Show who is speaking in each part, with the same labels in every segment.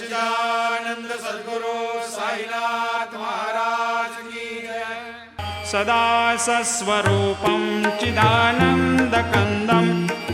Speaker 1: सच्चिदानंद सद्गुरु साईनाथ महाराज की जय।
Speaker 2: सदा सस्वरूपं चिदानन्दकन्दं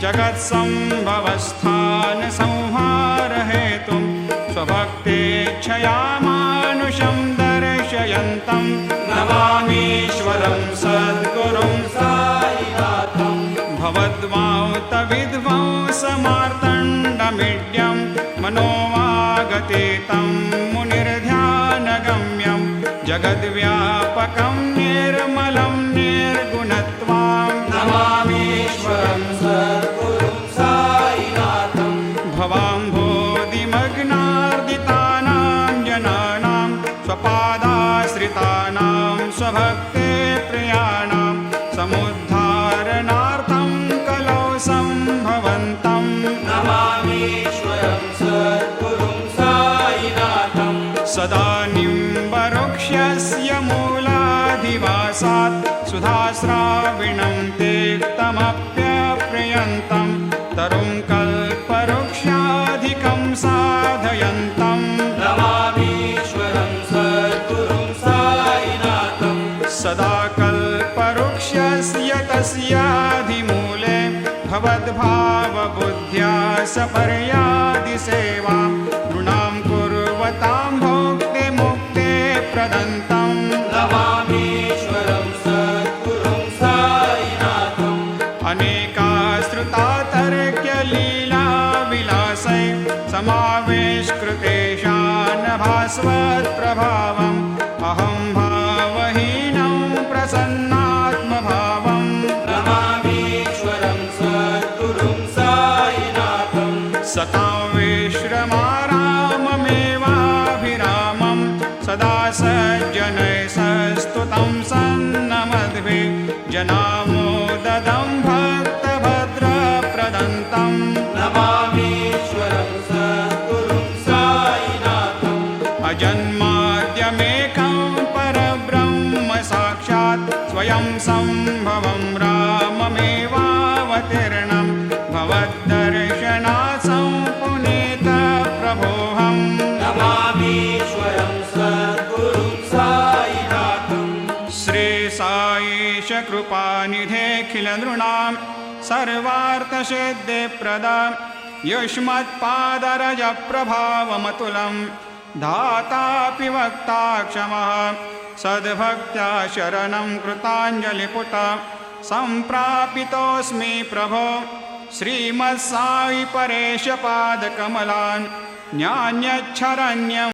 Speaker 2: जगत्सम्भवस्थान संहारहेतुं स्वभक्तेच्छया मानुषं दर्शयन्तं नमामीश्वरं सद्गुरुं साईनाथं। भवद्वांतविध्वंसमार्तण्डमीड्यं मनोवागतीतं मुनिर्ध्यानगम्यं जगद्व्यापकं निर्मलं निर्गुणत्वां
Speaker 1: नमामीश्वरं सद्गुरुं साईनाथं।
Speaker 2: भवाम्भोधिमग्नार्दितानां जनानां स्वपादाश्रितानां स्वभक्ते प्रियाणां समुद्धारणार्थं कलौ सम्भवन्तं
Speaker 1: नमामीश्वरं सद्गुरुं साईनाथं।
Speaker 2: सदा निम्बवृक्षस्य मूलाधिवासात् सुधास्राविणं तेक्तमप्यप्रियन्तं तरुं कल्पवृक्षाधिकं साधयन्तं
Speaker 1: नमामीश्वरं सद्गुरुं साईनाथं।
Speaker 2: सदा कल्पवृक्षस्य तस्याधिमूले भवद्भावबुद्ध्या सपर्यादिसेवां नृणां कुर्वतां भोक्तिमुक्ते प्रदन्तं
Speaker 1: नमामीश्वरं सद्गुरुं साईनाथं।
Speaker 2: अनेकाश्रुता तर्क्यलीलाविलासै समावेशकृतेशान् भास्वत्प्रभावम् अहं भावहीनं प्रसन्नात्मभावम्
Speaker 1: नमामीश्वरं सद्गुरुं साईनाथं।
Speaker 2: सतां विश्रमाराममेवाभिरामं सदा सज्जनैः सस्तुतं सन्नमद्भिः जनामोददं भक्तभद्रप्रदन्तं
Speaker 1: नमामीश्वरं सद्गुरुं साईनाथं।
Speaker 2: अजन्माद्यमेकं परब्रह्म साक्षात् स्वयं सम्भवं राममेवावतीर्णं भवद्दर्शनात् सम्पुनीतप्रभोऽहम्
Speaker 1: नमामीश्वरं सद्गुरुं साईनाथं।
Speaker 2: श्रीसाईश कृपानिधेऽखिलनृणां सर्वार्थसिद्धिप्रदा युष्मत्पादरजप्रभावमतुलं धातापि वक्ता क्षमः सद्भक्त्या शरणं कृताञ्जलिपुट सम्प्रापितोऽस्मि प्रभो श्रीमत्साई परेशपादकमलान् न्यान्यच्छरण्यम्